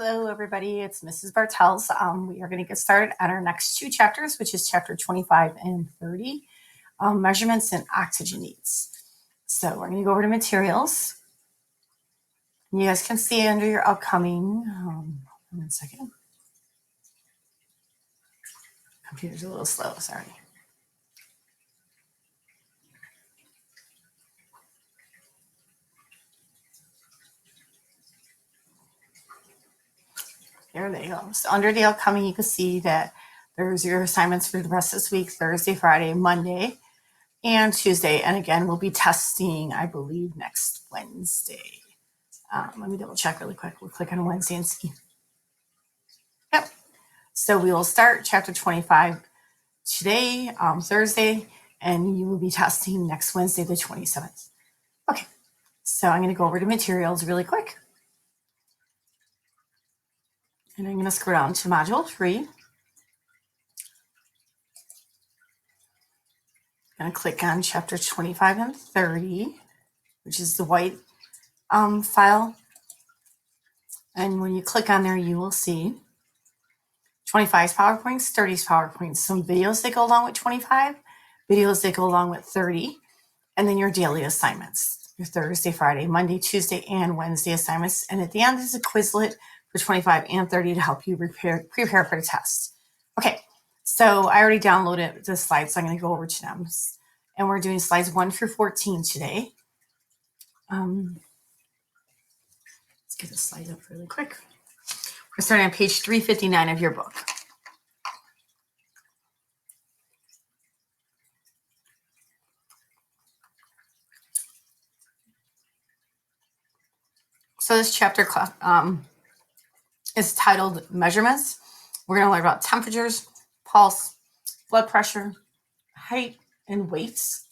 Hello, everybody. It's Mrs. Bartels. We are going to get started on our next two chapters, which is chapter 25 and 30, measurements and oxygen needs. So we're going to go over to materials. You guys can see under your upcoming, 1 second. Computer's a little slow, sorry. There they go. So under the upcoming, you can see that there's your assignments for the rest of this week, Thursday, Friday, Monday, and Tuesday. And again, we'll be testing, I believe, next Wednesday. Let me double check really quick. We'll click on Wednesday and see. Yep. So we will start chapter 25 today, Thursday, and you will be testing next Wednesday, the 27th. Okay. So I'm going to go over to materials really quick. And I'm going to scroll down to module 3. I'm going to click on chapter 25 and 30, which is the white file. And when you click on there, you will see 25's PowerPoints, 30's PowerPoints, some videos that go along with 25, videos that go along with 30, and then your daily assignments, your Thursday, Friday, Monday, Tuesday, and Wednesday assignments. And at the end is a Quizlet for 25 and 30 to help you prepare for the test. Okay, so I already downloaded the slides, so I'm going to go over to them. And we're doing slides 1 through 14 today. Let's get the slide up really quick. We're starting on page 359 of your book. So this chapter is titled Measurements. We're going to learn about temperatures, pulse, blood pressure, height, and weights,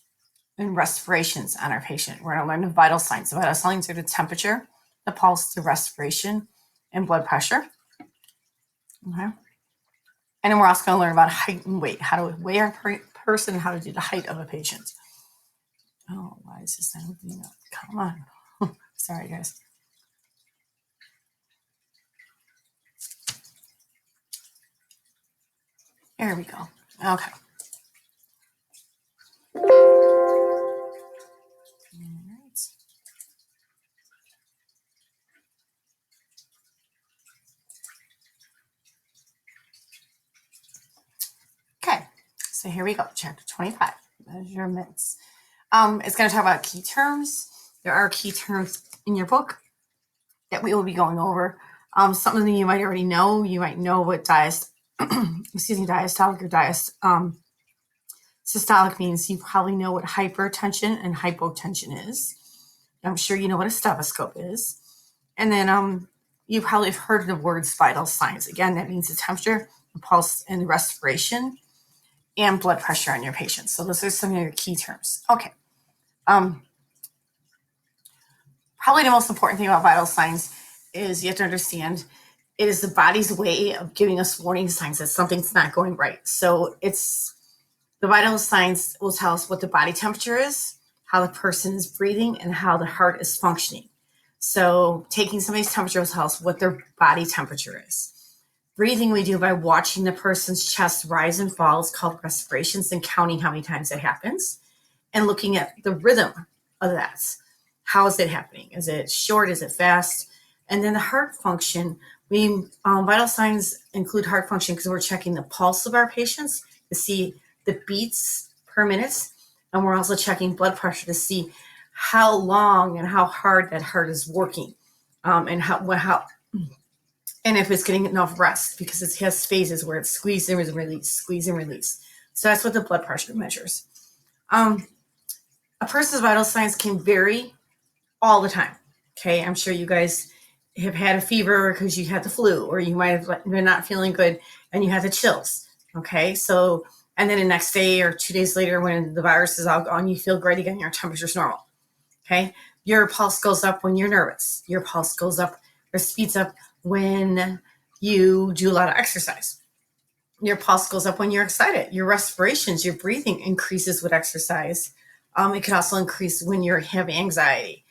and respirations on our patient. We're going to learn the vital signs. The vital signs are the temperature, the pulse, the respiration, and blood pressure. Okay. And then we're also going to learn about height and weight, how to weigh our person, how to do the height of a patient. Oh, why is this not opening up? Come on. Sorry, guys. There we go. Okay. Okay, so here we go, chapter 25, measurements. It's going to talk about key terms. There are key terms in your book that we will be going over. Some of them you might already know. You might know what diastolic or systolic means. You probably know what hypertension and hypotension is. I'm sure you know what a stethoscope is. And then you probably have heard of the words vital signs. Again, that means the temperature, the pulse, and the respiration, and blood pressure on your patient. So those are some of your key terms. Okay. Probably the most important thing about vital signs is you have to understand it is the body's way of giving us warning signs that something's not going right. So it's the vital signs will tell us what the body temperature is, how the person is breathing, and how the heart is functioning. So taking somebody's temperature will tell us what their body temperature is. Breathing we do by watching the person's chest rise and fall. It's called respirations, and counting how many times it happens and looking at the rhythm of that. How is it happening? Is it short? Is it fast? And then the heart function, vital signs include heart function because we're checking the pulse of our patients to see the beats per minute. And we're also checking blood pressure to see how long and how hard that heart is working, and and if it's getting enough rest, because it has phases where it's squeeze and release, squeeze and release. So that's what the blood pressure measures. A person's vital signs can vary all the time. Okay, I'm sure you guys have had a fever because you had the flu, or you might have been not feeling good and you had the chills. Okay, so, and then the next day or 2 days later when the virus is all gone, you feel great again, your temperature's normal. Okay, your pulse goes up when you're nervous. Your pulse goes up or speeds up when you do a lot of exercise. Your pulse goes up when you're excited. Your respirations, your breathing increases with exercise. It can also increase when you have anxiety.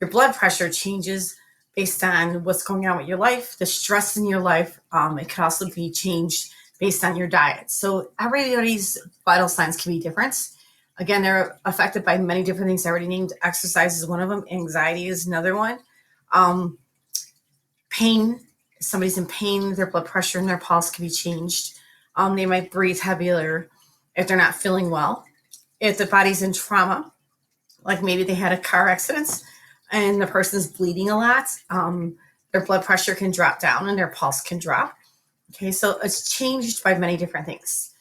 Your blood pressure changes based on what's going on with your life, the stress in your life. It could also be changed based on your diet. So everybody's vital signs can be different. Again, they're affected by many different things I already named. Exercise is one of them. Anxiety is another one. Pain. If somebody's in pain, their blood pressure and their pulse can be changed. They might breathe heavier if they're not feeling well. If the body's in trauma, like maybe they had a car accident and the person's bleeding a lot, their blood pressure can drop down and their pulse can drop. Okay, so it's changed by many different things.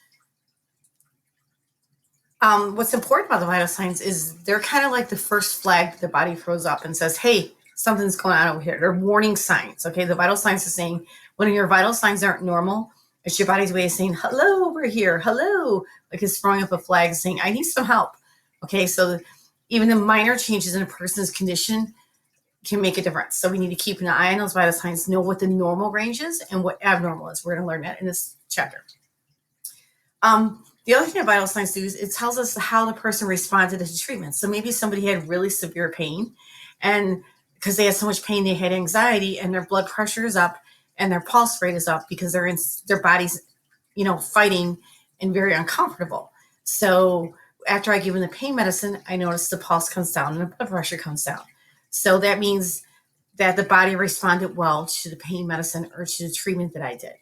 What's important about the vital signs is they're kind of like the first flag that the body throws up and says, hey, something's going on over here. They're warning signs. Okay, the vital signs are saying when your vital signs aren't normal, it's your body's way of saying, hello over here, hello. Like it's throwing up a flag saying, I need some help. Okay, so even the minor changes in a person's condition can make a difference. So we need to keep an eye on those vital signs, know what the normal range is and what abnormal is. We're going to learn that in this chapter. The other thing that vital signs do is it tells us how the person responded to treatment. So maybe somebody had really severe pain, and because they had so much pain, they had anxiety, and their blood pressure is up and their pulse rate is up because they're in their body's, fighting and very uncomfortable. So after I give them the pain medicine, I notice the pulse comes down and the blood pressure comes down. So that means that the body responded well to the pain medicine or to the treatment that I did.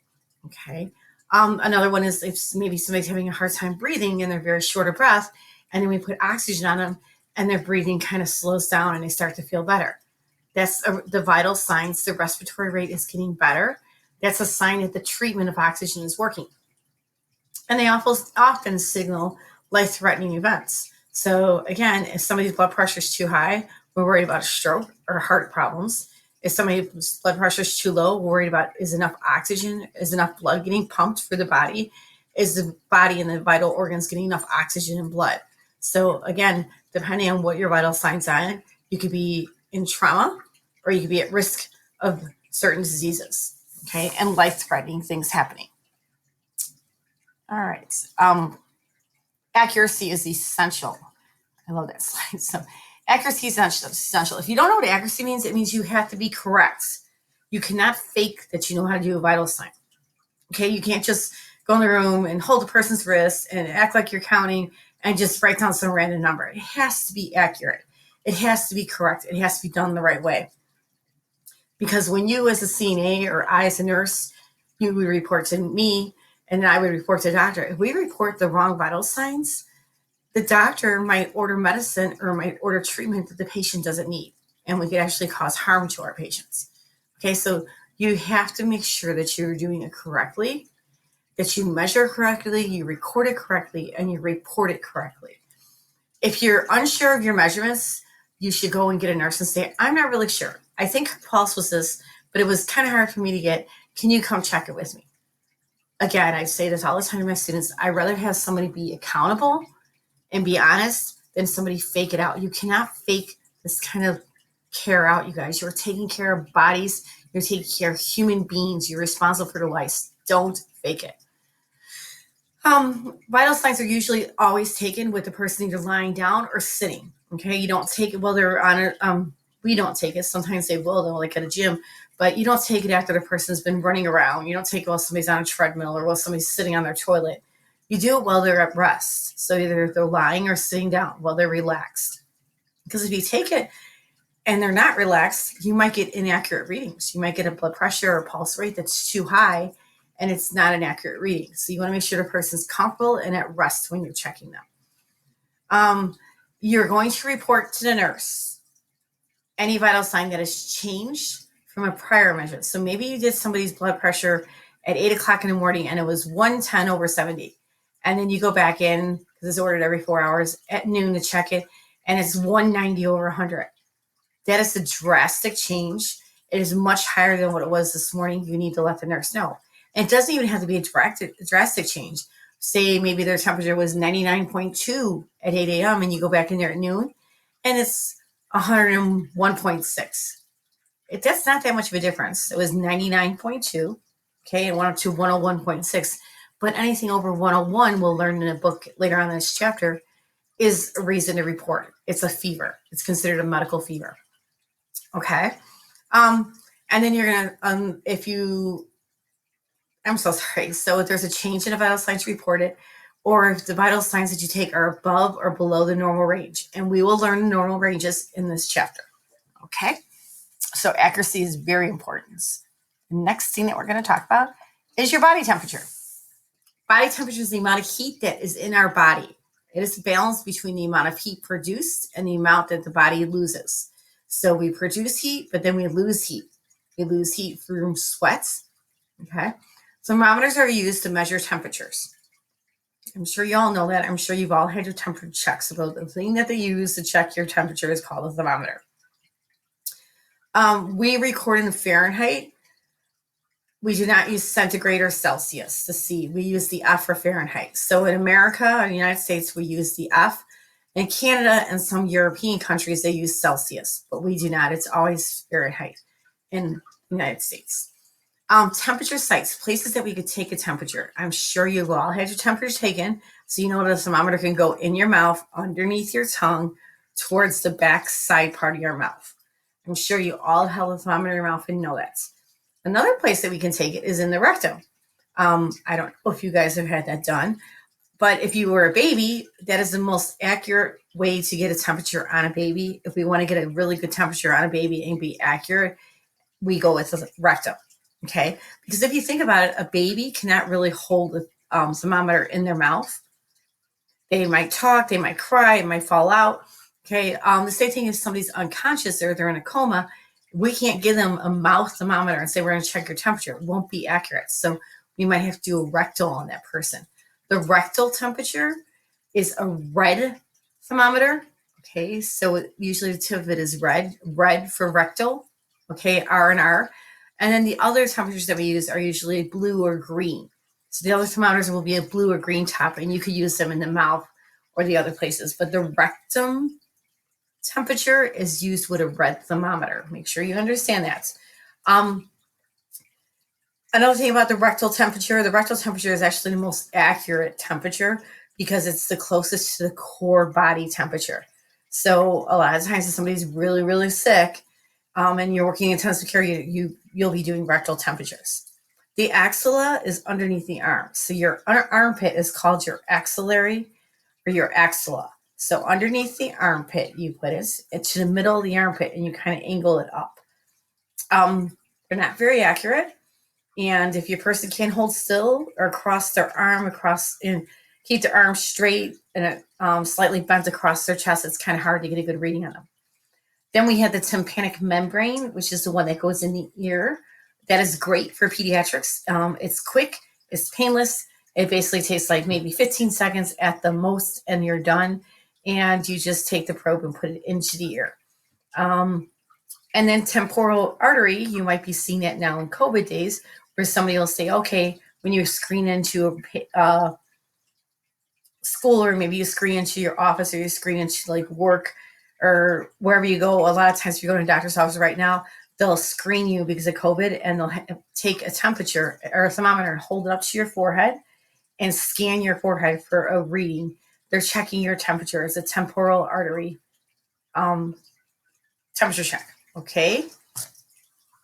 Okay. Another one is if maybe somebody's having a hard time breathing and they're very short of breath, and then we put oxygen on them and their breathing kind of slows down and they start to feel better. That's the vital signs. The respiratory rate is getting better. That's a sign that the treatment of oxygen is working. And they often signal life-threatening events. So again, if somebody's blood pressure is too high, we're worried about a stroke or heart problems. If somebody's blood pressure is too low, we're worried about is enough oxygen, is enough blood getting pumped for the body, is the body and the vital organs getting enough oxygen and blood. So again, depending on what your vital signs are, you could be in trauma or you could be at risk of certain diseases, okay, and life-threatening things happening. All right. Accuracy is essential. I love that slide. So accuracy is essential. If you don't know what accuracy means, it means you have to be correct. You cannot fake that you know how to do a vital sign. Okay, you can't just go in the room and hold a person's wrist and act like you're counting and just write down some random number. It has to be accurate. It has to be correct. It has to be done the right way. Because when you as a CNA or I as a nurse, you would report to me and then I would report to the doctor. If we report the wrong vital signs, the doctor might order medicine or might order treatment that the patient doesn't need, and we could actually cause harm to our patients. Okay, so you have to make sure that you're doing it correctly, that you measure correctly, you record it correctly, and you report it correctly. If you're unsure of your measurements, you should go and get a nurse and say, I'm not really sure. I think her pulse was this, but it was kind of hard for me to get. Can you come check it with me? Again, I say this all the time to my students. I'd rather have somebody be accountable and be honest than somebody fake it out. You cannot fake this kind of care out, you guys. You're taking care of bodies. You're taking care of human beings. You're responsible for their lives. Don't fake it. Vital signs are usually always taken with the person either lying down or sitting. Okay, you don't take it while they're on it. We don't take it. Sometimes they will, though, like at a gym, but you don't take it after the person's been running around. You don't take it while somebody's on a treadmill or while somebody's sitting on their toilet. You do it while they're at rest. So either they're lying or sitting down while they're relaxed. Because if you take it and they're not relaxed, you might get inaccurate readings. You might get a blood pressure or pulse rate that's too high and it's not an accurate reading. So you want to make sure the person's comfortable and at rest when you're checking them. You're going to report to the nurse any vital sign that has changed from a prior measurement. So maybe you did somebody's blood pressure at 8 o'clock in the morning and it was 110/70. And then you go back in, because it's ordered every 4 hours, at noon to check it, and it's 190/100. That is a drastic change. It is much higher than what it was this morning. You need to let the nurse know. And it doesn't even have to be a drastic change. Say maybe their temperature was 99.2 at 8 a.m. and you go back in there at noon, and it's 101.6. That's not that much of a difference. It was 99.2, okay, and went up to 101.6. But anything over 101, we'll learn in a book later on in this chapter, is a reason to report. It's a fever. It's considered a medical fever. Okay. And then you're gonna I'm so sorry. So if there's a change in a vital signs, report it, or if the vital signs that you take are above or below the normal range. And we will learn the normal ranges in this chapter. Okay. So accuracy is very important. The next thing that we're going to talk about is your body temperature. Body temperature is the amount of heat that is in our body. It is balanced between the amount of heat produced and the amount that the body loses. So we produce heat, but then we lose heat. We lose heat through sweats. Okay. Thermometers are used to measure temperatures. I'm sure you all know that. I'm sure you've all had your temperature checks. So the thing that they use to check your temperature is called a thermometer. We record in Fahrenheit. We do not use centigrade or Celsius to see. We use the F for Fahrenheit. So in America and the United States, we use the F. In Canada and some European countries, they use Celsius, but we do not. It's always Fahrenheit in the United States. Temperature sites, places that we could take a temperature. I'm sure you've all had your temperature taken, so you know the thermometer can go in your mouth, underneath your tongue, towards the back side part of your mouth. I'm sure you all held a thermometer in your mouth and know that. Another place that we can take it is in the rectum. I don't know if you guys have had that done, but if you were a baby, that is the most accurate way to get a temperature on a baby. If we want to get a really good temperature on a baby and be accurate, we go with the rectum. Okay, because if you think about it, a baby cannot really hold a thermometer in their mouth. They might talk, they might cry, it might fall out. Okay, the same thing if somebody's unconscious or they're in a coma, we can't give them a mouth thermometer and say we're going to check your temperature. It won't be accurate. So we might have to do a rectal on that person. The rectal temperature is a red thermometer. Okay, so usually the tip of it is red for rectal. Okay, R and R. And then the other temperatures that we use are usually blue or green. So the other thermometers will be a blue or green top, and you could use them in the mouth or the other places. But the rectum temperature is used with a red thermometer. Make sure you understand that. Another thing about the rectal temperature is actually the most accurate temperature because it's the closest to the core body temperature. So a lot of times if somebody's really, really sick, and you're working in intensive care, you'll be doing rectal temperatures. The axilla is underneath the arm. So your armpit is called your axillary or your axilla. So underneath the armpit, you put it to the middle of the armpit and you kind of angle it up. They're not very accurate. And if your person can't hold still or cross their arm across and keep their arm straight and slightly bent across their chest, it's kind of hard to get a good reading on them. Then we have the tympanic membrane, which is the one that goes in the ear. That is great for pediatrics. It's quick, it's painless. It basically takes like maybe 15 seconds at the most, and you're done. And you just take the probe and put it into the ear. And then temporal artery, you might be seeing that now in COVID days, where somebody will say, okay, when you screen into a school, or maybe you screen into your office, or you screen into like work, or wherever you go, a lot of times if you go to a doctor's office right now, they'll screen you because of COVID, and they'll take a temperature or a thermometer and hold it up to your forehead and scan your forehead for a reading. They're checking your temperature. It's a temporal artery temperature check. Okay.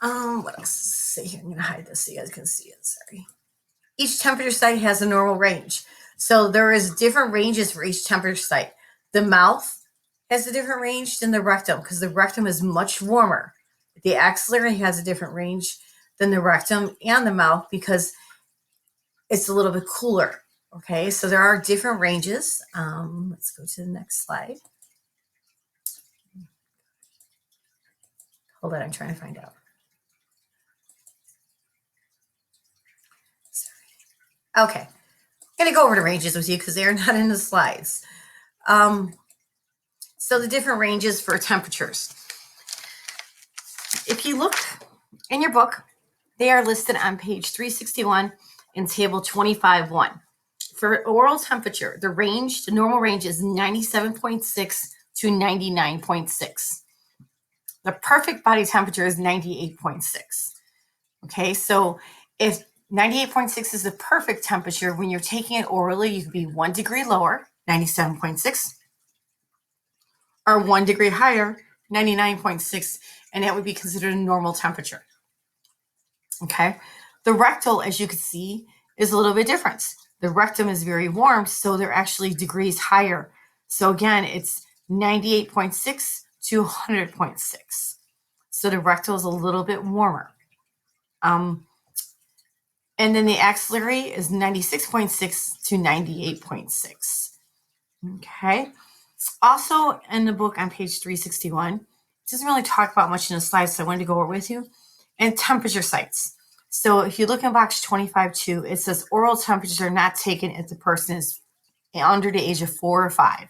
What else? See here, I'm going to hide this so you guys can see it. Sorry. Each temperature site has a normal range. So there is different ranges for each temperature site. The mouth has a different range than the rectum because the rectum is much warmer. The axillary has a different range than the rectum and the mouth because it's a little bit cooler. Okay, so there are different ranges. Let's go to the next slide. Hold on, I'm trying to find out. Sorry. Okay, I'm going to go over the ranges with you because they are not in the slides. So the different ranges for temperatures. If you look in your book, they are listed on page 361 in table 25.1. For oral temperature, the normal range is 97.6 to 99.6. The perfect body temperature is 98.6. Okay, so if 98.6 is the perfect temperature, when you're taking it orally, you could be 1 degree lower, 97.6, or 1 degree higher, 99.6. and that would be considered a normal temperature. Okay. The rectal, as you can see, is a little bit different. The rectum is very warm, so they're actually degrees higher. So again, it's 98.6 to 100.6. So the rectal is a little bit warmer. And then the axillary is 96.6 to 98.6. Okay. Also in the book on page 361, it doesn't really talk about much in the slides, so I wanted to go over with you. And temperature sites. So if you look in box 25.2, it says oral temperatures are not taken if the person is under the age of 4 or 5.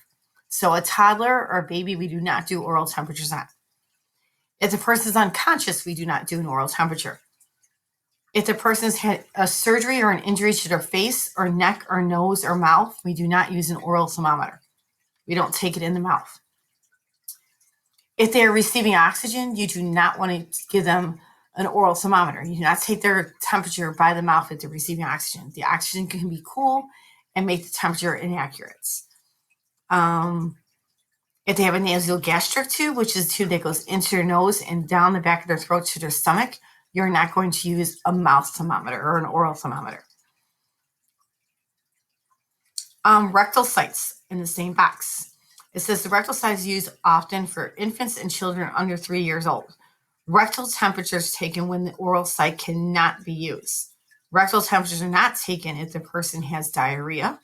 So a toddler or a baby, we do not do oral temperatures on. If the person is unconscious, we do not do an oral temperature. If the person has had a surgery or an injury to their face or neck or nose or mouth, we do not use an oral thermometer. We don't take it in the mouth. If they are receiving oxygen, you do not want to give them an oral thermometer. You do not take their temperature by the mouth if they're receiving oxygen. The oxygen can be cool and make the temperature inaccurate. If they have a nasogastric tube, which is a tube that goes into their nose and down the back of their throat to their stomach, you're not going to use a mouth thermometer or an oral thermometer. Rectal sites in the same box. It says the rectal site is used often for infants and children under 3 years old. Rectal temperatures taken when the oral site cannot be used. Rectal temperatures are not taken if the person has diarrhea,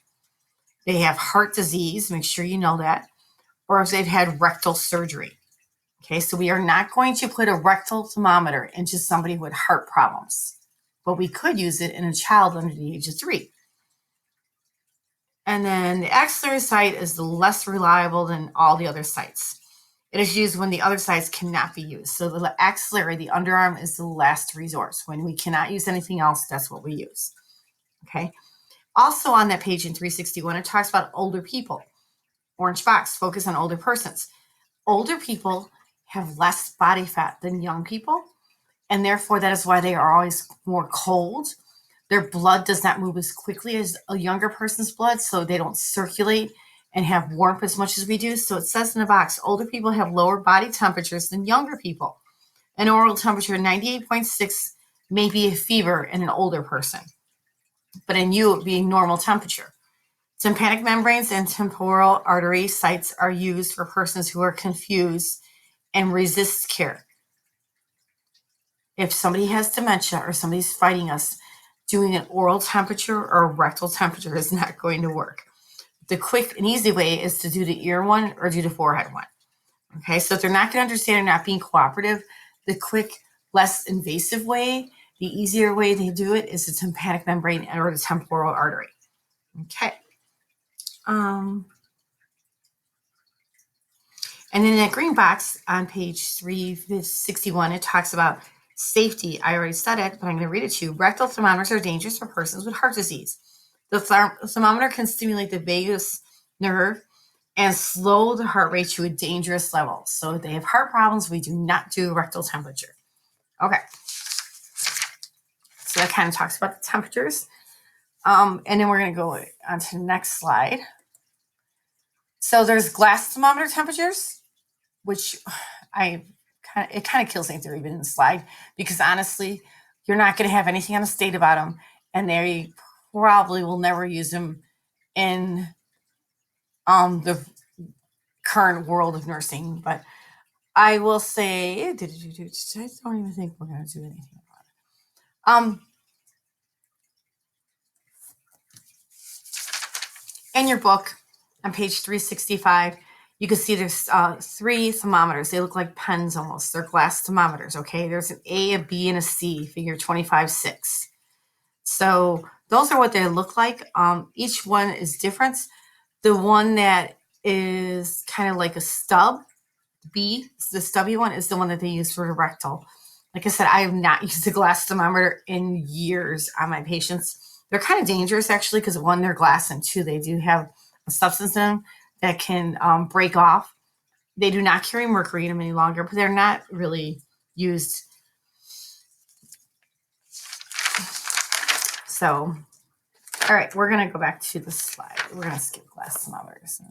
they have heart disease, make sure you know that, or if they've had rectal surgery. Okay, so we are not going to put a rectal thermometer into somebody with heart problems, but we could use it in a child under the age of 3. And then the axillary site is the less reliable than all the other sites. It is used when the other sites cannot be used. So the axillary, the underarm, is the last resort. When we cannot use anything else, that's what we use. Okay. Also on that page in 361, it talks about older people. Orange box, focus on older persons. Older people have less body fat than young people, and therefore that is why they are always more cold. Their blood does not move as quickly as a younger person's blood, so they don't circulate and have warmth as much as we do. So it says in the box, older people have lower body temperatures than younger people. An oral temperature of 98.6 may be a fever in an older person, but in you it would be normal temperature. Tympanic membranes and temporal artery sites are used for persons who are confused and resist care. If somebody has dementia or somebody's fighting us, doing an oral temperature or a rectal temperature is not going to work. The quick and easy way is to do the ear one or do the forehead one. Okay, so if they're not going to understand or not being cooperative, the quick, less invasive way, the easier way to do it is the tympanic membrane or the temporal artery. Okay. And in that green box on page 361, it talks about safety. I already said it, but I'm going to read it to you. Rectal thermometers are dangerous for persons with heart disease. The thermometer can stimulate the vagus nerve and slow the heart rate to a dangerous level. So if they have heart problems, we do not do rectal temperature. Okay. So that kind of talks about the temperatures. And then we're going to go on to the next slide. So there's glass thermometer temperatures, which it kind of kills me if they're even in the slide, because honestly, you're not going to have anything on the state about them, and they probably will never use them in the current world of nursing. But I will say, I don't even think we're going to do anything about it. In your book, on page 365, you can see there's 3 thermometers. They look like pens almost. They're glass thermometers, okay? There's an A, a B, and a C, figure 25.6. So those are what they look like. Each one is different. The one that is kind of like a stub, B, the stubby one, is the one that they use for the rectal. Like I said, I have not used a glass thermometer in years on my patients. They're kind of dangerous, actually, because 1, they're glass, and 2, they do have a substance in them that can break off. They do not carry mercury in them any longer, but they're not really used. So, all right, we're going to go back to the slide. We're going to skip glass thermometers.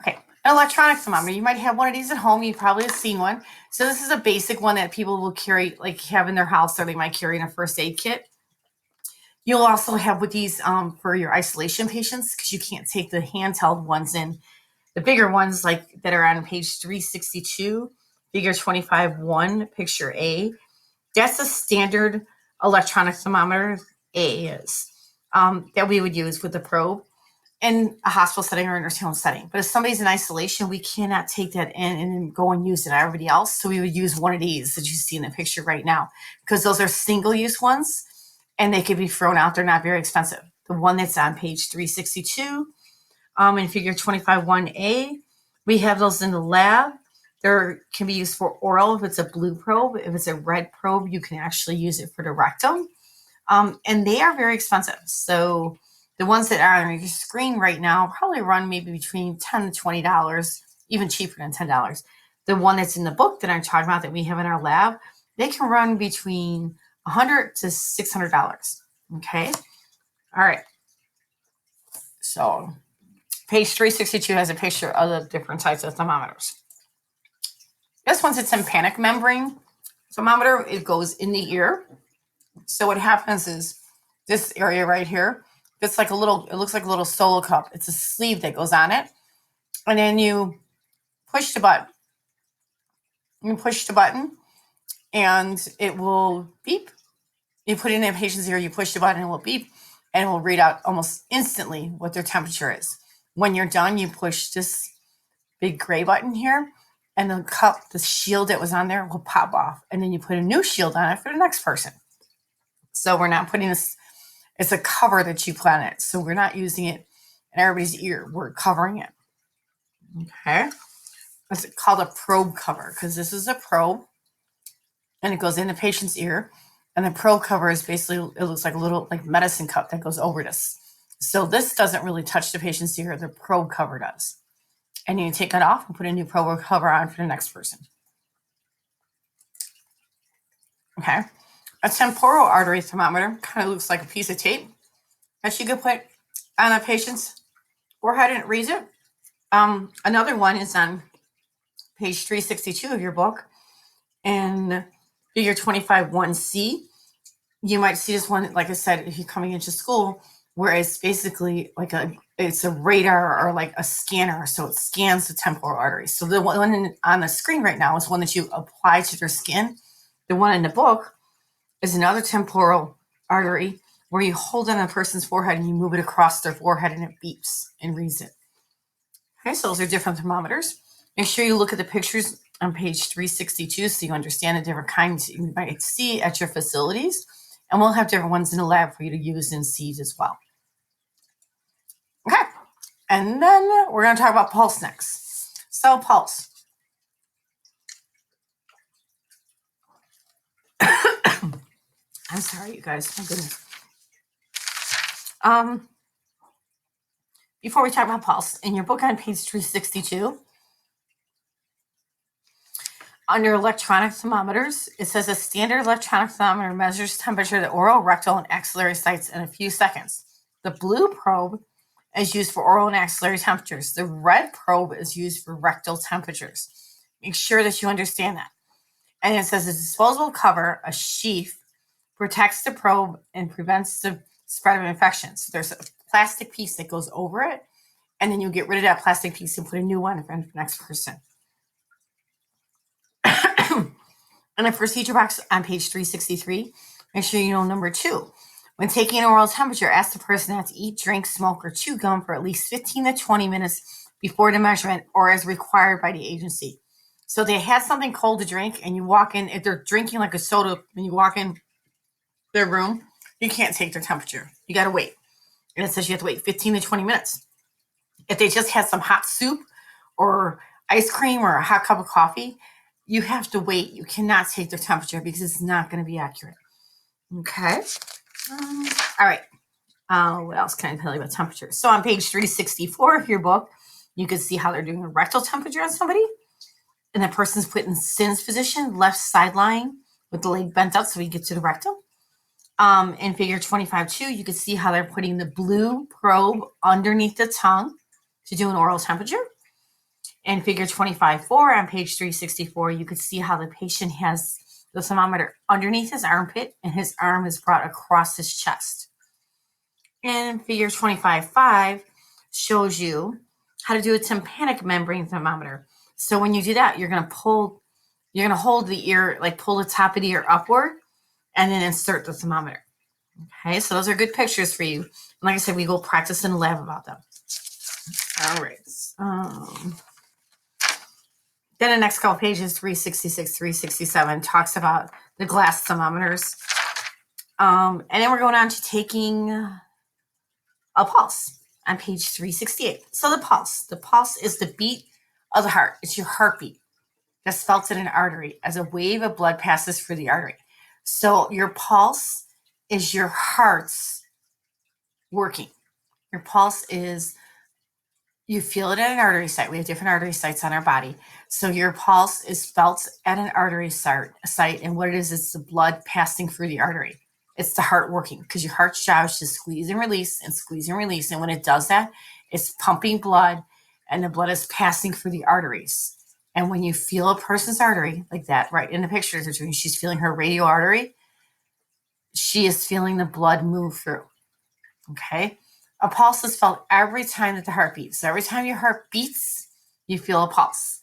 Okay, An electronic thermometer. You might have one of these at home. You probably have seen one. So this is a basic one that people will carry, like have in their house, or they might carry in a first aid kit. You'll also have with these for your isolation patients, because you can't take the handheld ones in. The bigger ones, like that are on page 362, figure 25-1, picture A, that's a standard electronic thermometer. A is that we would use with the probe in a hospital setting or a nursing home setting. But if somebody's in isolation, we cannot take that in and go and use it on everybody else. So we would use one of these that you see in the picture right now, because those are single use ones and they could be thrown out. They're not very expensive. The one that's on page 362 in figure 25-1A, we have those in the lab. They can be used for oral if it's a blue probe. If it's a red probe, you can actually use it for the rectum. And they are very expensive. So the ones that are on your screen right now probably run maybe between $10 to $20, even cheaper than $10. The one that's in the book that I'm talking about that we have in our lab, they can run between $100 to $600. Okay. All right. So page 362 has a picture of the different types of thermometers. This one's it's in panic membrane thermometer. It goes in the ear. So what happens is this area right here, it's like it looks like a little solo cup. It's a sleeve that goes on it. And then you push the button. You push the button and it will beep. You put it in the patient's ear, you push the button, and it will beep, and it will read out almost instantly what their temperature is. When you're done, you push this big gray button here, and the cup, the shield that was on there will pop off. And then you put a new shield on it for the next person. So we're not putting this, it's a cover that you put on it. So we're not using it in everybody's ear. We're covering it. Okay. It's called a probe cover, because this is a probe and it goes in the patient's ear. And the probe cover is basically, it looks like a little like medicine cup that goes over this. So this doesn't really touch the patient's ear. The probe cover does. And you take it off and put a new probe cover on for the next person. Okay. A temporal artery thermometer kind of looks like a piece of tape that you could put on a patient's forehead and it reads it. Another one is on page 362 of your book. In figure 25-1C, you might see this one, like I said, if you're coming into school, where it's basically like it's a radar or like a scanner. So it scans the temporal arteries. So the one on the screen right now is one that you apply to their skin. The one in the book is another temporal artery where you hold on a person's forehead and you move it across their forehead and it beeps and reads it. Okay, so those are different thermometers. Make sure you look at the pictures on page 362 so you understand the different kinds you might see at your facilities. And we'll have different ones in the lab for you to use and see as well. Okay, and then we're going to talk about pulse next. So pulse. I'm sorry, you guys. My goodness. Before we talk about pulse, in your book on page 362, under electronic thermometers, it says a standard electronic thermometer measures temperature at the oral, rectal, and axillary sites in a few seconds. The blue probe is used for oral and axillary temperatures. The red probe is used for rectal temperatures. Make sure that you understand that. And it says a disposable cover, a sheath, protects the probe and prevents the spread of infection. So there's a plastic piece that goes over it, and then you get rid of that plastic piece and put a new one in front of the next person. And a procedure box on page 363, make sure you know number 2. When taking an oral temperature, ask the person not to eat, drink, smoke, or chew gum for at least 15 to 20 minutes before the measurement or as required by the agency. So they had something cold to drink and you walk in, if they're drinking like a soda, when you walk in their room, you can't take their temperature. You got to wait. And it says you have to wait 15 to 20 minutes. If they just had some hot soup or ice cream or a hot cup of coffee, you have to wait. You cannot take their temperature because it's not going to be accurate. Okay. All right. What else can I tell you about temperature? So on page 364 of your book, you can see how they're doing a rectal temperature on somebody. And the person's put in Sims position, left side lying with the leg bent up so we get to the rectum. In figure 25-2, you can see how they're putting the blue probe underneath the tongue to do an oral temperature. In figure 25.4 on page 364, you could see how the patient has the thermometer underneath his armpit and his arm is brought across his chest. And figure 25.5 shows you how to do a tympanic membrane thermometer. So when you do that, you're going to hold the ear, like pull the top of the ear upward and then insert the thermometer. Okay, so those are good pictures for you. And like I said, we will practice in the lab about them. All right. Then the next couple pages, 366, 367, talks about the glass thermometers. And then we're going on to taking a pulse on page 368. So the pulse is the beat of the heart. It's your heartbeat that's felt in an artery as a wave of blood passes through the artery. So your pulse is your heart's working. Your pulse is, you feel it at an artery site. We have different artery sites on our body. So your pulse is felt at an artery site. And what it is, it's the blood passing through the artery. It's the heart working because your heart's job is to squeeze and release and squeeze and release. And when it does that, it's pumping blood and the blood is passing through the arteries. And when you feel a person's artery like that, right in the picture they're doing, she's feeling her radial artery. She is feeling the blood move through. Okay. A pulse is felt every time that the heart beats. So every time your heart beats, you feel a pulse.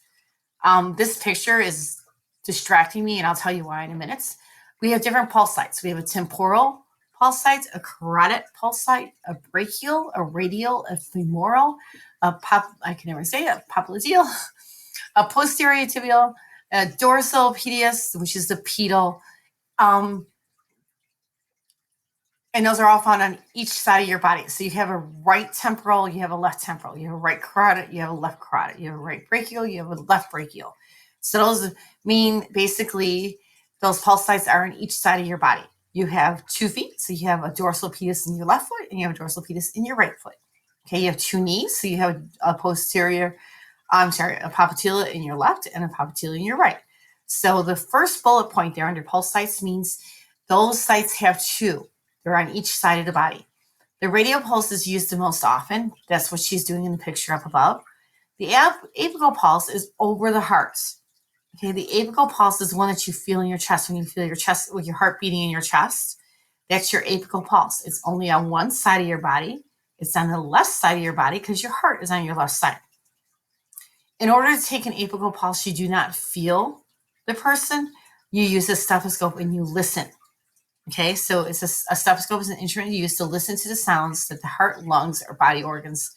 This picture is distracting me, and I'll tell you why in a minute. We have different pulse sites. We have a temporal pulse site, a carotid pulse site, a brachial, a radial, a femoral, a popliteal, a posterior tibial, a dorsal pedis, which is the pedal. And those are all found on each side of your body. So you have a right temporal, you have a left temporal, you have a right carotid, you have a left carotid, you have a right brachial, you have a left brachial. So those mean basically those pulse sites are on each side of your body. You have 2 feet, so you have a dorsal pedis in your left foot and you have a dorsal pedis in your right foot. Okay, you have 2 knees, so you have a popliteal in your left and a popliteal in your right. So the first bullet point there under pulse sites means those sites have 2. They're on each side of the body. The radial pulse is used the most often. That's what she's doing in the picture up above. The apical pulse is over the heart. Okay, the apical pulse is one that you feel in your chest when you feel your chest with your heart beating in your chest. That's your apical pulse. It's only on one side of your body. It's on the left side of your body because your heart is on your left side. In order to take an apical pulse, you do not feel the person. You use a stethoscope and you listen. Okay, so it's a stethoscope is an instrument used to listen to the sounds that the heart, lungs, or body organs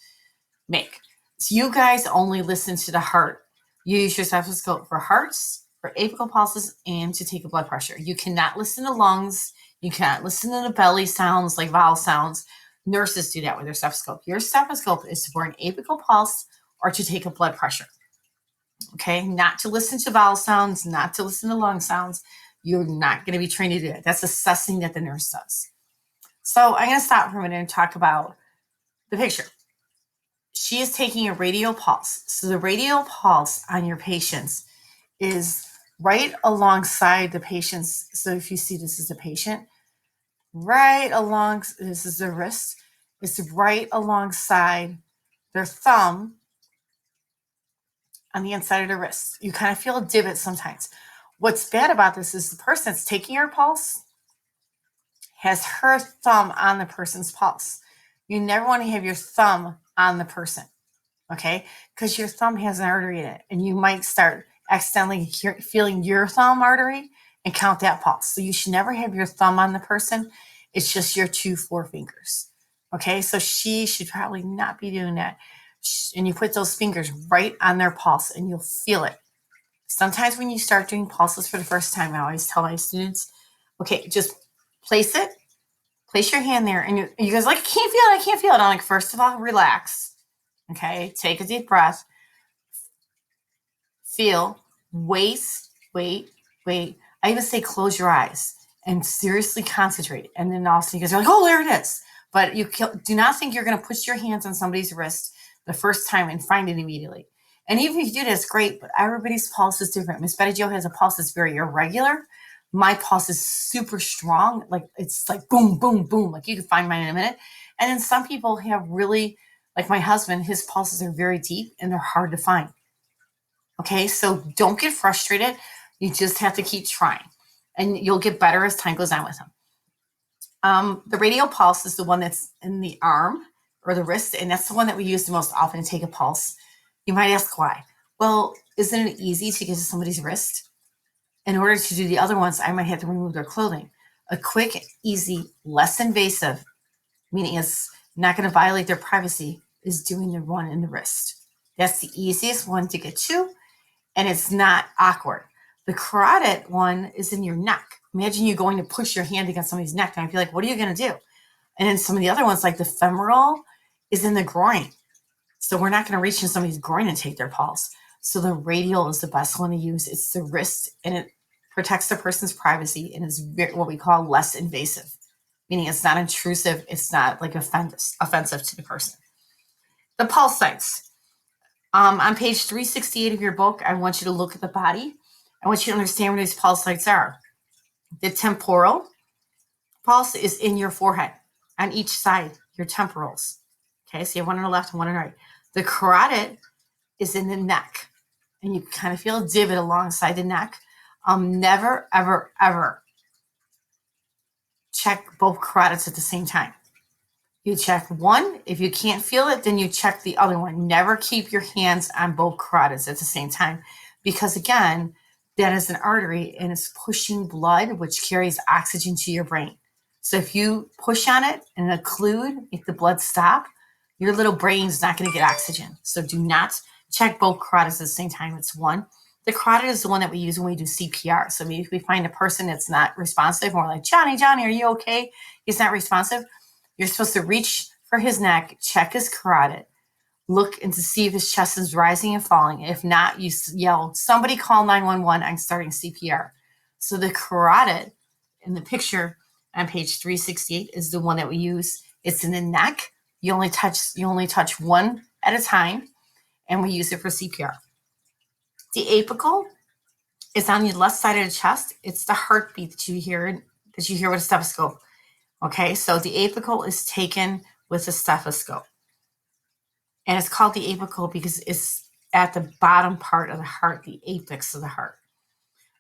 make. So you guys only listen to the heart. You use your stethoscope for hearts, for apical pulses, and to take a blood pressure. You cannot listen to lungs. You cannot listen to the belly sounds, like vowel sounds. Nurses do that with their stethoscope. Your stethoscope is for an apical pulse or to take a blood pressure. Okay, not to listen to vowel sounds, not to listen to lung sounds. You're not going to be trained to do that. That's assessing that the nurse does. So I'm going to stop for a minute and talk about the picture. She is taking a radial pulse. So the radial pulse on your patients is right alongside the patient's. So if you see this is a patient, this is the wrist. It's right alongside their thumb on the inside of the wrist. You kind of feel a divot sometimes. What's bad about this is the person that's taking your pulse has her thumb on the person's pulse. You never want to have your thumb on the person, okay? Because your thumb has an artery in it, and you might start accidentally feeling your thumb artery and count that pulse. So you should never have your thumb on the person. It's just your 2 forefingers, okay? So she should probably not be doing that. And you put those fingers right on their pulse, and you'll feel it. Sometimes when you start doing pulses for the first time, I always tell my students, okay, just place your hand there. And you guys like, I can't feel it. I'm like, first of all, relax. Okay, take a deep breath. Feel, wait. I even say close your eyes and seriously concentrate. And then all of a sudden you guys are like, oh, there it is. But you do not think you're going to put your hands on somebody's wrist the first time and find it immediately. And even if you do this, great, but everybody's pulse is different. Miss Betty Jo has a pulse that's very irregular. My pulse is super strong. Like it's like boom, boom, boom. Like you can find mine in a minute. And then some people have really, like my husband, his pulses are very deep and they're hard to find. Okay, so don't get frustrated. You just have to keep trying, and you'll get better as time goes on with them. The radial pulse is the one that's in the arm or the wrist, and that's the one that we use the most often to take a pulse. You might ask why. Well, isn't it easy to get to somebody's wrist? In order to do the other ones, I might have to remove their clothing. A quick, easy, less invasive, meaning it's not going to violate their privacy, is doing the one in the wrist. That's the easiest one to get to, and it's not awkward. The carotid one is in your neck. Imagine you going to push your hand against somebody's neck, and I'd be like, what are you going to do? And then some of the other ones, like the femoral, is in the groin. So we're not going to reach in somebody's groin and take their pulse. So the radial is the best one to use. It's the wrist, and it protects the person's privacy, and is what we call less invasive, meaning it's not intrusive. It's not like offensive to the person. The pulse sites. On page 368 of your book, I want you to look at the body. I want you to understand where these pulse sites are. The temporal pulse is in your forehead on each side, your temporals. Okay, so you have one on the left and one on the right. The carotid is in the neck, and you kind of feel a divot alongside the neck. Never, ever, ever check both carotids at the same time. You check one. If you can't feel it, then you check the other one. Never keep your hands on both carotids at the same time, because again, that is an artery and it's pushing blood, which carries oxygen to your brain. So if you push on it and occlude, make the blood stop, your little brain's not going to get oxygen. So do not check both carotids at the same time. It's one. The carotid is the one that we use when we do CPR. So maybe if we find a person that's not responsive, and we're like, Johnny, are you okay? He's not responsive. You're supposed to reach for his neck, check his carotid, look and to see if his chest is rising and falling. If not, you yell, somebody call 911, I'm starting CPR. So the carotid in the picture on page 368 is the one that we use. It's in the neck. You only touch one at a time, and we use it for CPR. The apical is on the left side of the chest. It's the heartbeat that you hear with a stethoscope. Okay, so the apical is taken with a stethoscope. And it's called the apical because it's at the bottom part of the heart, the apex of the heart.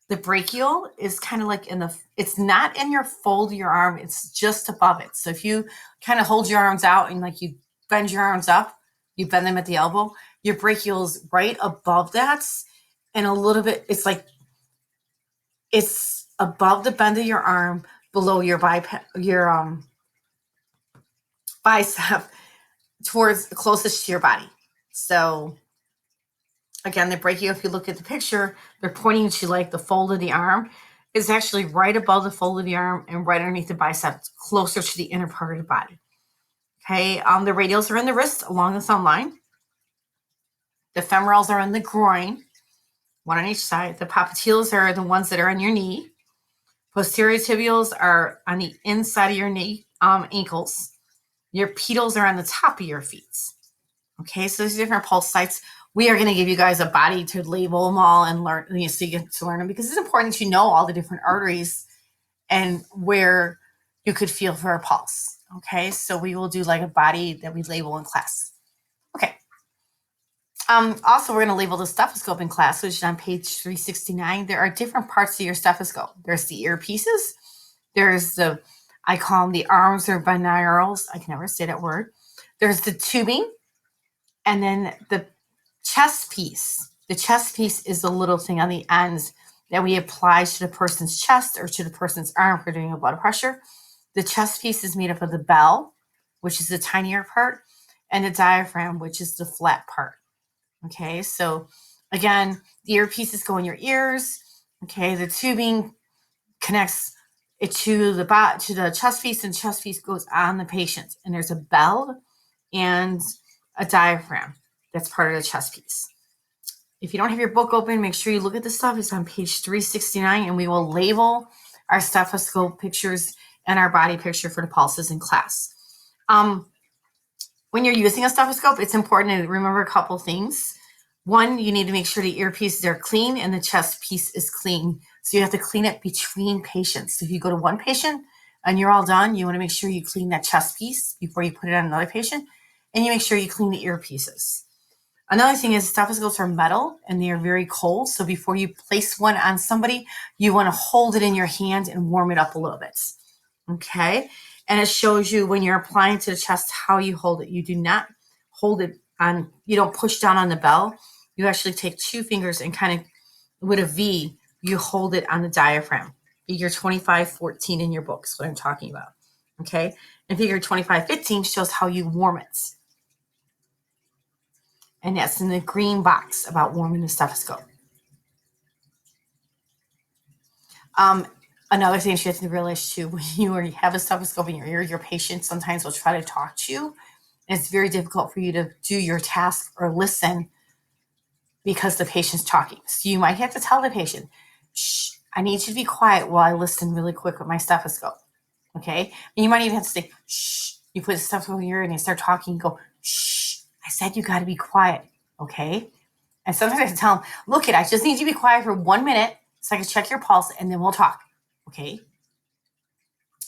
The brachial is kind of like it's not in your fold of your arm, it's just above it. So if you kind of hold your arms out and like you bend your arms up, you bend them at the elbow, your brachial is right above that. And a little bit, it's above the bend of your arm, below your bicep, towards closest to your body. So again, the brachial, if you look at the picture, they're pointing to like the fold of the arm. It's actually right above the fold of the arm and right underneath the bicep, closer to the inner part of the body. Okay, the radials are in the wrist along the thumb line. The femorals are in the groin, one on each side. The popliteals are the ones that are on your knee. Posterior tibials are on the inside of your knee, ankles. Your pedals are on the top of your feet. Okay, so there's different pulse sites. We are going to give you guys a body to label them all and learn, so you get to learn them, because it's important to know all the different arteries and where you could feel for a pulse. Okay, so we will do like a body that we label in class. Okay. Also, we're going to label the stethoscope in class, which is on page 369. There are different parts of your stethoscope. There's the earpieces. There's I call them the arms or binaurals. I can never say that word. There's the tubing. And then the chest piece. The chest piece is the little thing on the ends that we apply to the person's chest or to the person's arm for doing a blood pressure. The chest piece is made up of the bell, which is the tinier part, and the diaphragm, which is the flat part. Okay, so again, the earpieces go in your ears. Okay, the tubing connects it to the chest piece, and the chest piece goes on the patient. And there's a bell and a diaphragm that's part of the chest piece. If you don't have your book open, make sure you look at the stuff. It's on page 369, and we will label our stethoscope pictures and our body picture for the pulses in class. When you're using a stethoscope, it's important to remember a couple things. One, you need to make sure the earpieces are clean and the chest piece is clean. So you have to clean it between patients. So if you go to one patient and you're all done, you want to make sure you clean that chest piece before you put it on another patient, and you make sure you clean the earpieces. Another thing is stethoscopes are metal and they are very cold. So before you place one on somebody, you want to hold it in your hand and warm it up a little bit. Okay. And it shows you when you're applying to the chest how you hold it. You do not hold it on, you don't push down on the bell. You actually take 2 fingers and kind of with a V, you hold it on the diaphragm. Figure 2514 in your book is what I'm talking about. Okay. And figure 2515 shows how you warm it. And that's in the green box about warming the stethoscope. Another thing you have to realize too, when you have a stethoscope in your ear, your patient sometimes will try to talk to you. And it's very difficult for you to do your task or listen because the patient's talking. So you might have to tell the patient, shh, I need you to be quiet while I listen really quick with my stethoscope. Okay. And you might even have to say, shh. You put the stethoscope in your ear and they start talking, you go, shh. I said you got to be quiet. Okay. And sometimes I have to tell them, look, I just need you to be quiet for 1 minute so I can check your pulse and then we'll talk. Okay.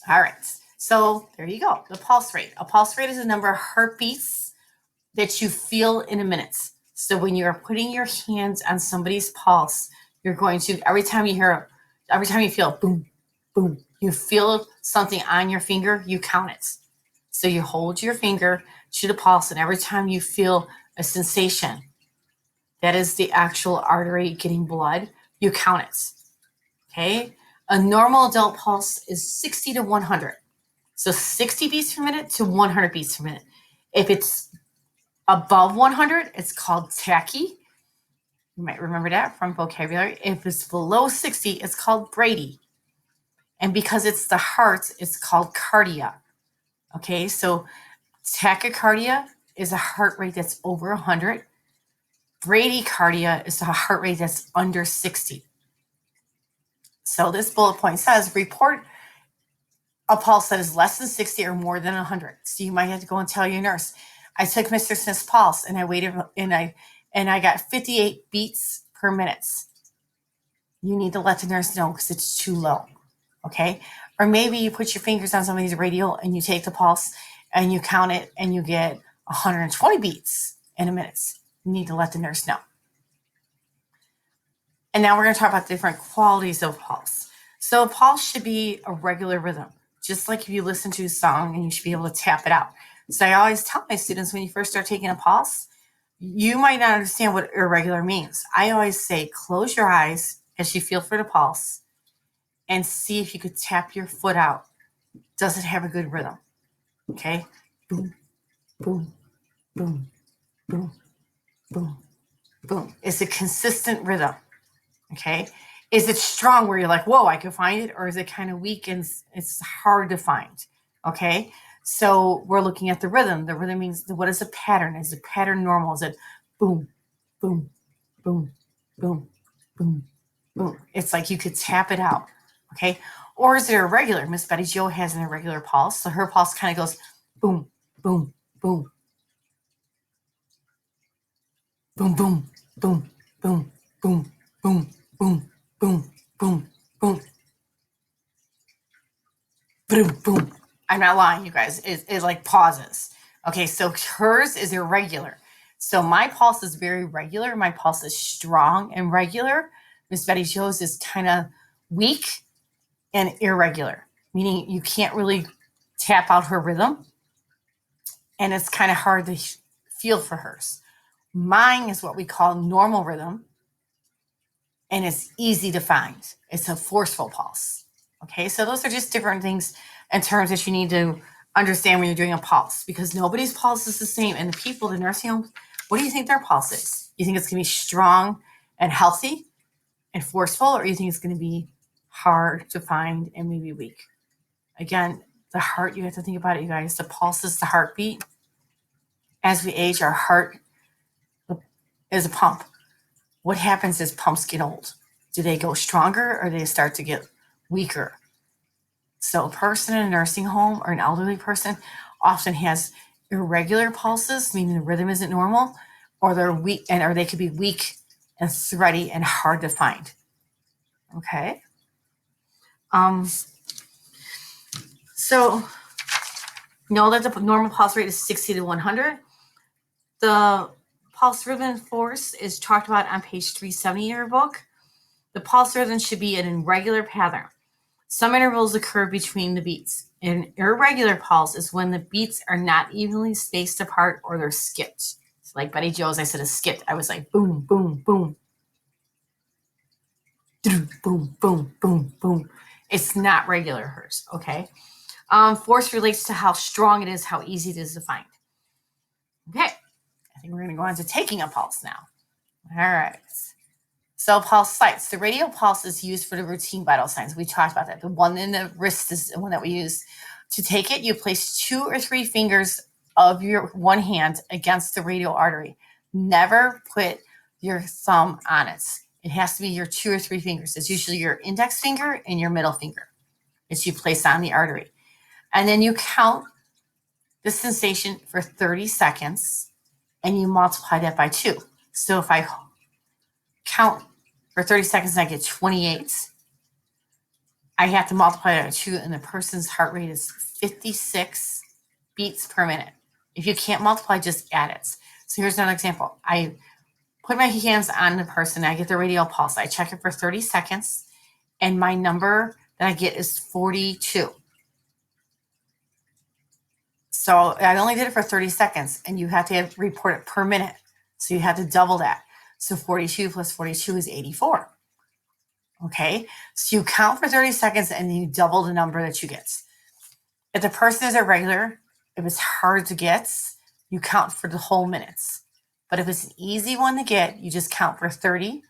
All right. So there you go. The pulse rate. A pulse rate is a number of heartbeats that you feel in a minute. So when you're putting your hands on somebody's pulse, you're going to, every time you feel boom, boom, you feel something on your finger, you count it. So you hold your finger to the pulse, and every time you feel a sensation, that is the actual artery getting blood, you count it. Okay. A normal adult pulse is 60 to 100. So 60 beats per minute to 100 beats per minute. If it's above 100, it's called tachy. You might remember that from vocabulary. If it's below 60, it's called brady. And because it's the heart, it's called cardia. Okay, so tachycardia is a heart rate that's over 100. Bradycardia is a heart rate that's under 60. So this bullet point says report a pulse that is less than 60 or more than 100. So you might have to go and tell your nurse, I took Mr. Smith's pulse and I waited and I got 58 beats per minute. You need to let the nurse know because it's too low. Okay. Or maybe you put your fingers on somebody's radial and you take the pulse and you count it and you get 120 beats in a minute. You need to let the nurse know. And now we're going to talk about different qualities of pulse. So a pulse should be a regular rhythm, just like if you listen to a song and you should be able to tap it out. So I always tell my students when you first start taking a pulse, you might not understand what irregular means. I always say, close your eyes as you feel for the pulse and see if you could tap your foot out. Does it have a good rhythm? Okay. Boom, boom, boom, boom, boom, boom. It's a consistent rhythm. Okay. Is it strong where you're like, whoa, I can find it? Or is it kind of weak and it's hard to find? Okay. So we're looking at the rhythm. The rhythm means what is the pattern? Is the pattern normal? Is it boom, boom, boom, boom, boom, boom? It's like you could tap it out. Okay. Or is it irregular? Miss Betty Jo has an irregular pulse. So her pulse kind of goes boom, boom, boom, boom, boom, boom, boom, boom, boom, boom, boom, boom, boom, boom, boom. I'm not lying, you guys. It like pauses. Okay, so hers is irregular. So my pulse is very regular. My pulse is strong and regular. Miss Betty Jo's is kind of weak and irregular, meaning you can't really tap out her rhythm. And it's kind of hard to feel for hers. Mine is what we call normal rhythm. And it's easy to find. It's a forceful pulse. Okay, so those are just different things and terms that you need to understand when you're doing a pulse because nobody's pulse is the same. And the people, the nursing homes, what do you think their pulse is? You think it's going to be strong and healthy and forceful, or you think it's going to be hard to find and maybe weak? Again, the heart, you have to think about it, you guys. The pulse is the heartbeat. As we age, our heart is a pump. What happens as pumps get old? Do they go stronger or do they start to get weaker? So a person in a nursing home or an elderly person often has irregular pulses, meaning the rhythm isn't normal, or they're weak, or they could be weak and thready and hard to find. Okay. So know that the normal pulse rate is 60 to 100. The pulse rhythm and force is talked about on page 370 of your book. The pulse rhythm should be an irregular pattern. Some intervals occur between the beats. An irregular pulse is when the beats are not evenly spaced apart or they're skipped. So like Betty Jo's, I said a skipped. I was like boom, boom, boom. Boom, boom, boom, boom. It's not regular hers, okay? Force relates to how strong it is, how easy it is to find. Okay, I think we're going to go on to taking a pulse now. All right. So pulse sites. The radial pulse is used for the routine vital signs. We talked about that. The one in the wrist is the one that we use. To take it, you place 2 or 3 fingers of your one hand against the radial artery. Never put your thumb on it. It has to be your 2 or 3 fingers. It's usually your index finger and your middle finger that you place on the artery. And then you count the sensation for 30 seconds and you multiply that by 2. So if I count for 30 seconds and I get 28, I have to multiply that by 2, and the person's heart rate is 56 beats per minute. If you can't multiply, just add it. So here's another example. I put my hands on the person, I get the radial pulse. I check it for 30 seconds, and my number that I get is 42. So I only did it for 30 seconds, and you have to report it per minute. So you have to double that. So 42 plus 42 is 84. Okay, so you count for 30 seconds and then you double the number that you get. If the person is irregular, if it's hard to get, you count for the whole minutes. But if it's an easy one to get, you just count for 30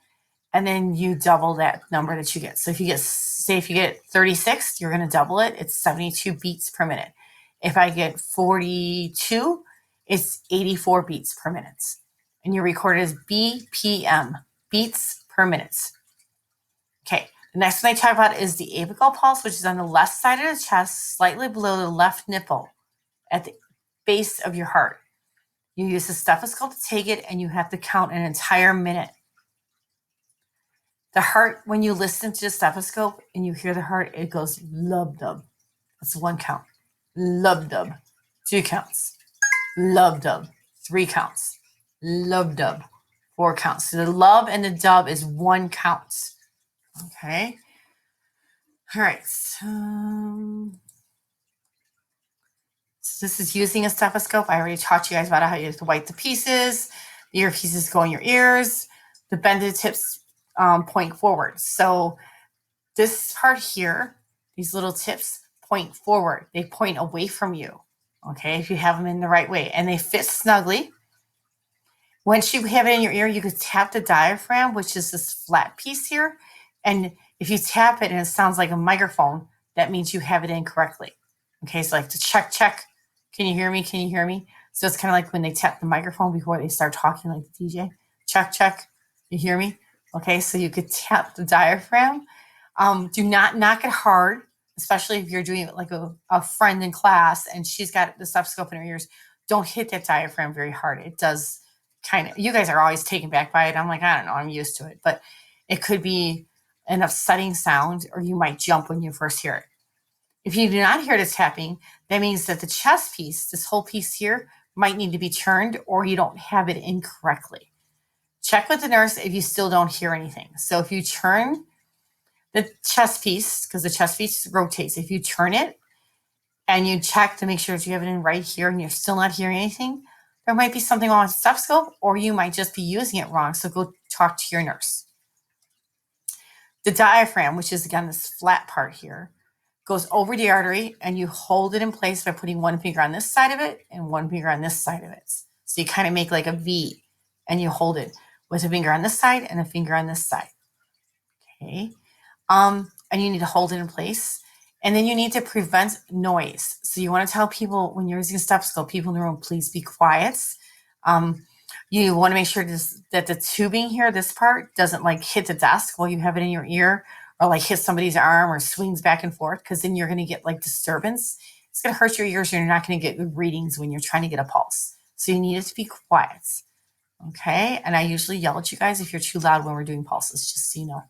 and then you double that number that you get. So if you get, say if you get 36, you're going to double it. It's 72 beats per minute. If I get 42, it's 84 beats per minute. And you record it as BPM, beats per minute. Okay, the next one I talk about is the apical pulse, which is on the left side of the chest, slightly below the left nipple at the base of your heart. You use a stethoscope to take it, and you have to count an entire minute. The heart, when you listen to the stethoscope and you hear the heart, it goes lub-dub. That's 1 count. Lub-dub, 2 counts. Lub-dub, 3 counts. Lub-dub, 4 counts. So the lub and the dub is 1 count. Okay. All right. So this is using a stethoscope. I already taught you guys about how you have to wipe the pieces. The earpieces go in your ears. The bended tips point forward. So this part here, these little tips point forward. They point away from you. Okay, if you have them in the right way, and they fit snugly. Once you have it in your ear, you could tap the diaphragm, which is this flat piece here. And if you tap it and it sounds like a microphone, that means you have it in correctly. Okay, so like to check, check. Can you hear me? Can you hear me? So it's kind of like when they tap the microphone before they start talking like the DJ. Check, check. You hear me? Okay, so you could tap the diaphragm. Do not knock it hard, especially if you're doing it like a friend in class and she's got the stethoscope in her ears. Don't hit that diaphragm very hard. It does kind of, you guys are always taken back by it. I'm like, I don't know, I'm used to it. But it could be an upsetting sound, or you might jump when you first hear it. If you do not hear this tapping, that means that the chest piece, this whole piece here, might need to be turned, or you don't have it in correctly. Check with the nurse if you still don't hear anything. So if you turn the chest piece, because the chest piece rotates, if you turn it and you check to make sure that you have it in right here and you're still not hearing anything, there might be something wrong with the stethoscope, or you might just be using it wrong. So go talk to your nurse. The diaphragm, which is again this flat part here, goes over the artery, and you hold it in place by putting 1 finger on this side of it and 1 finger on this side of it. So you kind of make like a V, and you hold it with a finger on this side and a finger on this side. Okay. And you need to hold it in place. And then you need to prevent noise. So you want to tell people when you're using a stethoscope, people in the room, please be quiet. You want to make sure that the tubing here, this part, doesn't like hit the desk while you have it in your ear, or like hit somebody's arm or swings back and forth, because then you're going to get like disturbance. It's going to hurt your ears, and you're not going to get good readings when you're trying to get a pulse. So you need it to be quiet. Okay. And I usually yell at you guys if you're too loud when we're doing pulses, just so you know.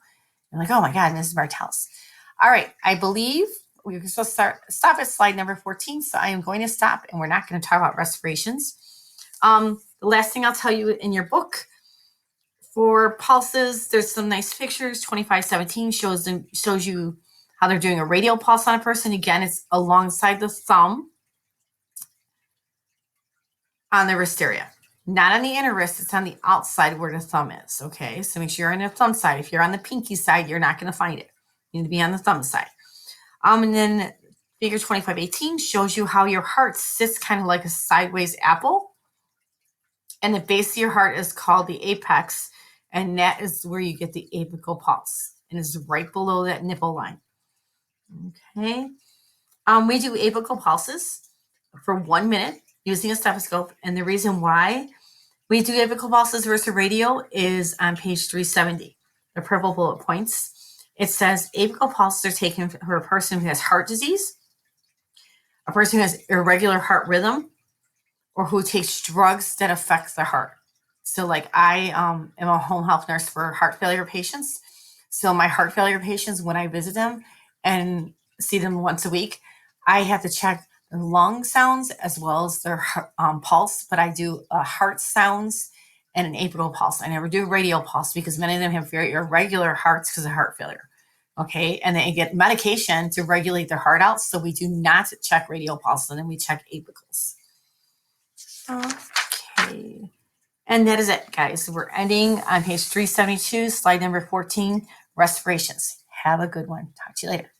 You're like, oh my God, Mrs. Bartels. All right. I believe we're supposed to stop at slide number 14. So I am going to stop, and we're not going to talk about respirations. The The last thing I'll tell you in your book for pulses, there's some nice pictures. 2517 shows you how they're doing a radial pulse on a person. Again, it's alongside the thumb on the wrist area. Not on the inner wrist, it's on the outside where the thumb is, okay? So make sure you're on the thumb side. If you're on the pinky side, you're not going to find it. You need to be on the thumb side. And then figure 2518 shows you how your heart sits kind of like a sideways apple. And the base of your heart is called the apex, and that is where you get the apical pulse. And it's right below that nipple line. Okay. We do apical pulses for 1 minute using a stethoscope. And the reason why we do apical pulses versus radial is on page 370, the purple bullet points. It says apical pulses are taken for a person who has heart disease, a person who has irregular heart rhythm, or who takes drugs that affect their heart. So like I am a home health nurse for heart failure patients. So my heart failure patients, when I visit them and see them once a week, I have to check their lung sounds as well as their pulse, but I do heart sounds and an apical pulse. I never do a radial pulse because many of them have very irregular hearts because of heart failure. Okay, and they get medication to regulate their heart out. So we do not check radial pulse, and then we check apicals. Okay, and that is it, guys. We're ending on page 372, slide number 14, respirations. Have a good one. Talk to you later.